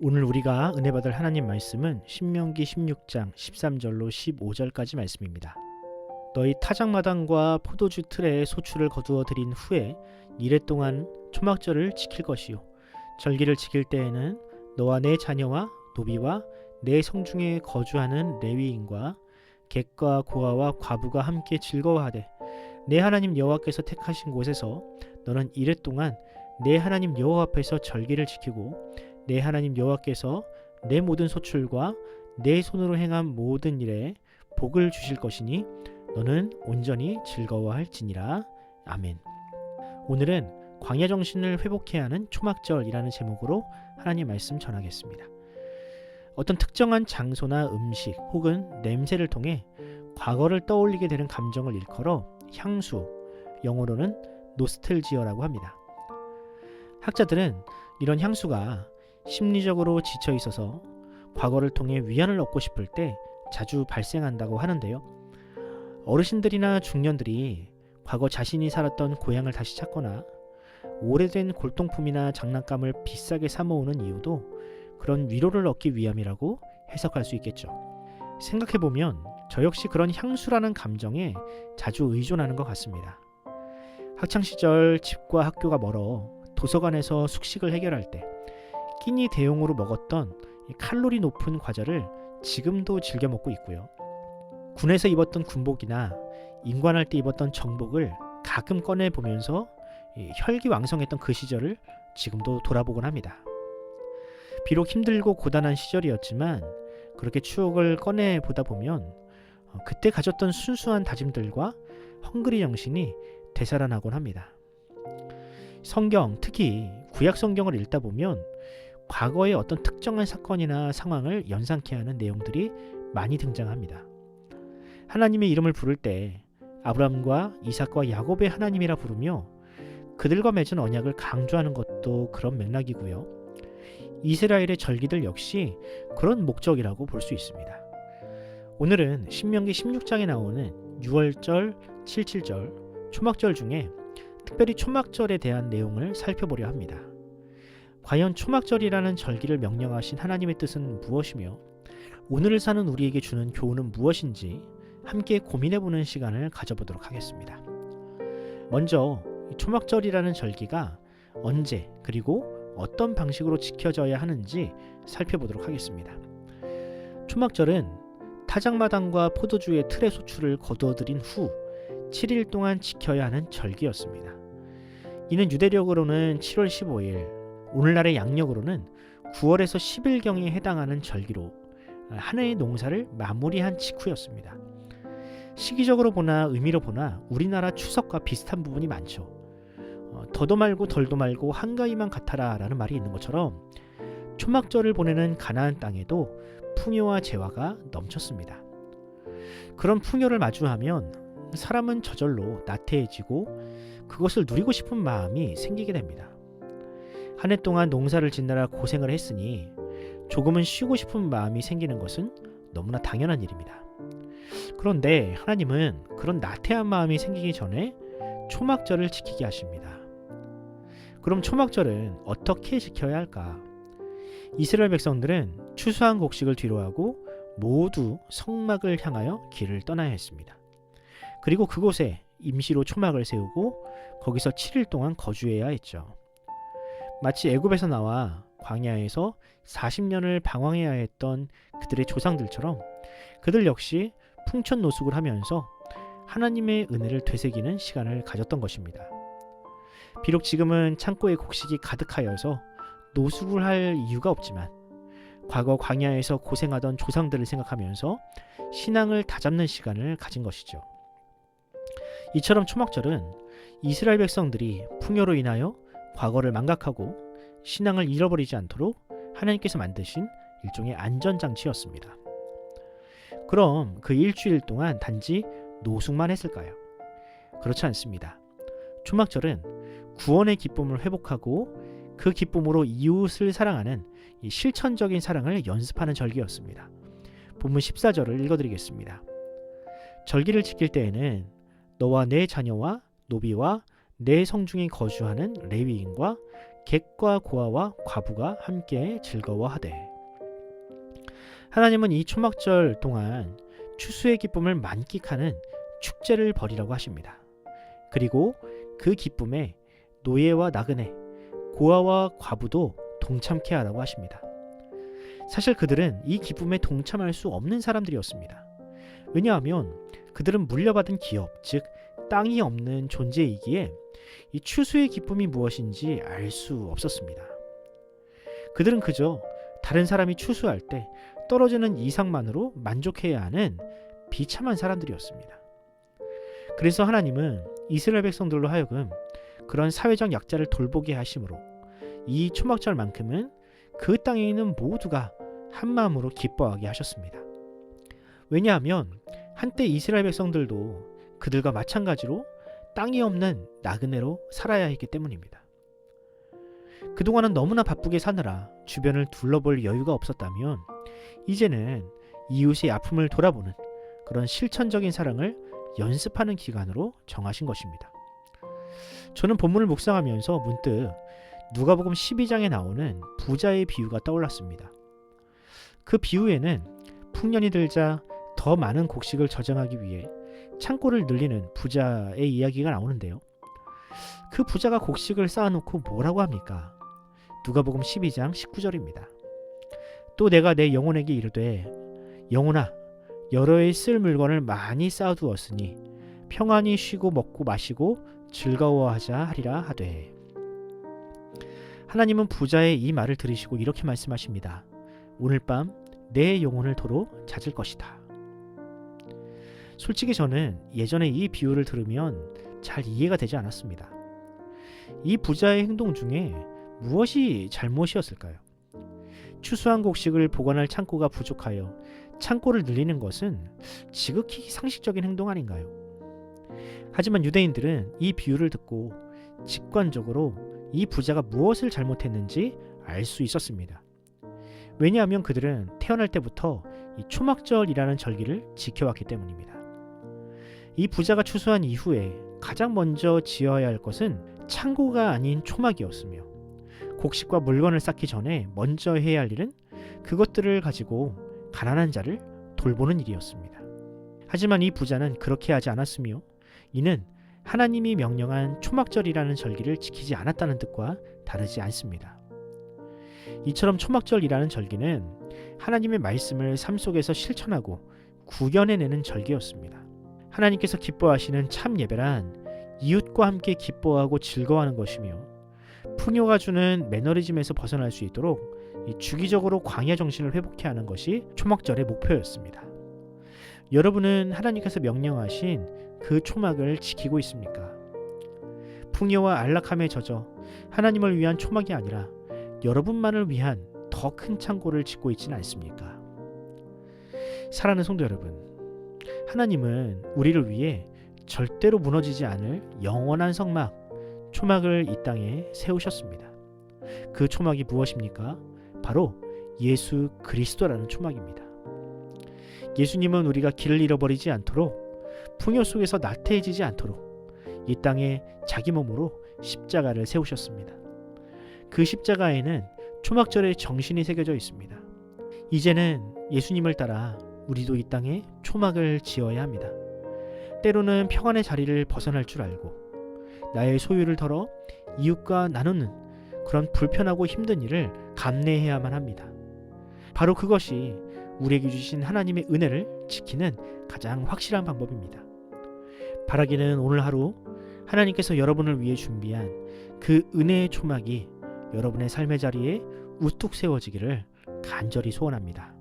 오늘 우리가 은혜 받을 하나님 말씀은 신명기 16장 13절로 15절까지 말씀입니다. 너희 타작마당과 포도주 틀에 소출을 거두어 들인 후에 이래 동안 초막절을 지킬 것이요 절기를 지킬 때에는 너와 내 자녀와 노비와 내 성중에 거주하는 레위인과 객과 고아와 과부가 함께 즐거워하되 내 하나님 여호와께서 택하신 곳에서 너는 이래 동안 내 하나님 여호와 앞에서 절기를 지키고 내 하나님 여호와께서 내 모든 소출과 내 손으로 행한 모든 일에 복을 주실 것이니 너는 온전히 즐거워할지니라. 아멘. 오늘은 광야 정신을 회복해야 하는 초막절이라는 제목으로 하나님 말씀 전하겠습니다. 어떤 특정한 장소나 음식 혹은 냄새를 통해 과거를 떠올리게 되는 감정을 일컬어 향수, 영어로는 노스텔지어라고 합니다. 학자들은 이런 향수가 심리적으로 지쳐 있어서 과거를 통해 위안을 얻고 싶을 때 자주 발생한다고 하는데요. 어르신들이나 중년들이 과거 자신이 살았던 고향을 다시 찾거나 오래된 골동품이나 장난감을 비싸게 사 모으는 이유도 그런 위로를 얻기 위함이라고 해석할 수 있겠죠. 생각해보면 저 역시 그런 향수라는 감정에 자주 의존하는 것 같습니다. 학창시절 집과 학교가 멀어 도서관에서 숙식을 해결할 때 끼니 대용으로 먹었던 칼로리 높은 과자를 지금도 즐겨 먹고 있고요. 군에서 입었던 군복이나 임관할 때 입었던 정복을 가끔 꺼내 보면서 혈기왕성했던 그 시절을 지금도 돌아보곤 합니다. 비록 힘들고 고단한 시절이었지만 그렇게 추억을 꺼내 보다 보면 그때 가졌던 순수한 다짐들과 헝그리 정신이 되살아나곤 합니다. 성경, 특히 구약 성경을 읽다 보면 과거의 어떤 특정한 사건이나 상황을 연상케 하는 내용들이 많이 등장합니다. 하나님의 이름을 부를 때 아브라함과 이삭과 야곱의 하나님이라 부르며 그들과 맺은 언약을 강조하는 것도 그런 맥락이고요. 이스라엘의 절기들 역시 그런 목적이라고 볼 수 있습니다. 오늘은 신명기 16장에 나오는 6월절, 77절, 초막절 중에 특별히 초막절에 대한 내용을 살펴보려 합니다. 과연 초막절이라는 절기를 명령하신 하나님의 뜻은 무엇이며 오늘을 사는 우리에게 주는 교훈은 무엇인지 함께 고민해보는 시간을 가져보도록 하겠습니다. 먼저 초막절이라는 절기가 언제 그리고 어떤 방식으로 지켜져야 하는지 살펴보도록 하겠습니다. 초막절은 타작마당과 포도주의 틀의 소출을 거두어들인 후 7일 동안 지켜야 하는 절기였습니다. 이는 유대력으로는 7월 15일, 오늘날의 양력으로는 9월에서 10일경에 해당하는 절기로 한 해의 농사를 마무리한 직후였습니다. 시기적으로 보나 의미로 보나 우리나라 추석과 비슷한 부분이 많죠. 더도 말고 덜도 말고 한가위만 같아라 라는 말이 있는 것처럼 초막절을 보내는 가나안 땅에도 풍요와 재화가 넘쳤습니다. 그런 풍요를 마주하면 사람은 저절로 나태해지고 그것을 누리고 싶은 마음이 생기게 됩니다. 한 해 동안 농사를 짓느라 고생을 했으니 조금은 쉬고 싶은 마음이 생기는 것은 너무나 당연한 일입니다. 그런데 하나님은 그런 나태한 마음이 생기기 전에 초막절을 지키게 하십니다. 그럼 초막절은 어떻게 지켜야 할까? 이스라엘 백성들은 추수한 곡식을 뒤로하고 모두 성막을 향하여 길을 떠나야 했습니다. 그리고 그곳에 임시로 초막을 세우고 거기서 7일 동안 거주해야 했죠. 마치 애굽에서 나와 광야에서 40년을 방황해야 했던 그들의 조상들처럼 그들 역시 풍천노숙을 하면서 하나님의 은혜를 되새기는 시간을 가졌던 것입니다. 비록 지금은 창고에 곡식이 가득하여서 노숙을 할 이유가 없지만 과거 광야에서 고생하던 조상들을 생각하면서 신앙을 다잡는 시간을 가진 것이죠. 이처럼 초막절은 이스라엘 백성들이 풍요로 인하여 과거를 망각하고 신앙을 잃어버리지 않도록 하나님께서 만드신 일종의 안전장치였습니다. 그럼 그 일주일 동안 단지 노숙만 했을까요? 그렇지 않습니다. 초막절은 구원의 기쁨을 회복하고 그 기쁨으로 이웃을 사랑하는 이 실천적인 사랑을 연습하는 절기였습니다. 본문 14절을 읽어드리겠습니다. 절기를 지킬 때에는 너와 내 자녀와 노비와 내 성중에 거주하는 레위인과 객과 고아와 과부가 함께 즐거워하되. 하나님은 이 초막절 동안 추수의 기쁨을 만끽하는 축제를 벌이라고 하십니다. 그리고 그 기쁨에 노예와 나그네, 고아와 과부도 동참케 하라고 하십니다. 사실 그들은 이 기쁨에 동참할 수 없는 사람들이었습니다. 왜냐하면 그들은 물려받은 기업, 즉 땅이 없는 존재이기에 이 추수의 기쁨이 무엇인지 알 수 없었습니다. 그들은 그저 다른 사람이 추수할 때 떨어지는 이상만으로 만족해야 하는 비참한 사람들이었습니다. 그래서 하나님은 이스라엘 백성들로 하여금 그런 사회적 약자를 돌보게 하심으로 이 초막절만큼은 그 땅에 있는 모두가 한마음으로 기뻐하게 하셨습니다. 왜냐하면 한때 이스라엘 백성들도 그들과 마찬가지로 땅이 없는 나그네로 살아야 했기 때문입니다. 그동안은 너무나 바쁘게 사느라 주변을 둘러볼 여유가 없었다면 이제는 이웃의 아픔을 돌아보는 그런 실천적인 사랑을 연습하는 기간으로 정하신 것입니다. 저는 본문을 묵상하면서 문득 누가복음 12장에 나오는 부자의 비유가 떠올랐습니다. 그 비유에는 풍년이 들자 더 많은 곡식을 저장하기 위해 창고를 늘리는 부자의 이야기가 나오는데요. 그 부자가 곡식을 쌓아놓고 뭐라고 합니까? 누가복음 12장 19절입니다. 또 내가 내 영혼에게 이르되 영혼아 여러 해 쓸 물건을 많이 쌓아두었으니 평안히 쉬고 먹고 마시고 즐거워하자 하리라 하되. 하나님은 부자의 이 말을 들으시고 이렇게 말씀하십니다. 오늘 밤 내 영혼을 도로 찾을 것이다. 솔직히 저는 예전에 이 비유를 들으면 잘 이해가 되지 않았습니다. 이 부자의 행동 중에 무엇이 잘못이었을까요? 추수한 곡식을 보관할 창고가 부족하여 창고를 늘리는 것은 지극히 상식적인 행동 아닌가요? 하지만 유대인들은 이 비유를 듣고 직관적으로 이 부자가 무엇을 잘못했는지 알 수 있었습니다. 왜냐하면 그들은 태어날 때부터 이 초막절이라는 절기를 지켜왔기 때문입니다. 이 부자가 추수한 이후에 가장 먼저 지어야 할 것은 창고가 아닌 초막이었으며 곡식과 물건을 쌓기 전에 먼저 해야 할 일은 그것들을 가지고 가난한 자를 돌보는 일이었습니다. 하지만 이 부자는 그렇게 하지 않았으며 이는 하나님이 명령한 초막절이라는 절기를 지키지 않았다는 뜻과 다르지 않습니다. 이처럼 초막절이라는 절기는 하나님의 말씀을 삶 속에서 실천하고 구현해내는 절기였습니다. 하나님께서 기뻐하시는 참 예배란 이웃과 함께 기뻐하고 즐거워하는 것이며 풍요가 주는 매너리즘에서 벗어날 수 있도록 주기적으로 광야 정신을 회복케 하는 것이 초막절의 목표였습니다. 여러분은 하나님께서 명령하신 그 초막을 지키고 있습니까? 풍요와 안락함에 젖어 하나님을 위한 초막이 아니라 여러분만을 위한 더 큰 창고를 짓고 있지는 않습니까? 사랑하는 성도 여러분, 하나님은 우리를 위해 절대로 무너지지 않을 영원한 성막, 초막을 이 땅에 세우셨습니다. 그 초막이 무엇입니까? 바로 예수 그리스도라는 초막입니다. 예수님은 우리가 길을 잃어버리지 않도록 풍요 속에서 나태해지지 않도록 이 땅에 자기 몸으로 십자가를 세우셨습니다. 그 십자가에는 초막절의 정신이 새겨져 있습니다. 이제는 예수님을 따라 우리도 이 땅에 초막을 지어야 합니다. 때로는 평안의 자리를 벗어날 줄 알고 나의 소유를 덜어 이웃과 나누는 그런 불편하고 힘든 일을 감내해야만 합니다. 바로 그것이 우리에게 주신 하나님의 은혜를 지키는 가장 확실한 방법입니다. 바라기는 오늘 하루 하나님께서 여러분을 위해 준비한 그 은혜의 초막이 여러분의 삶의 자리에 우뚝 세워지기를 간절히 소원합니다.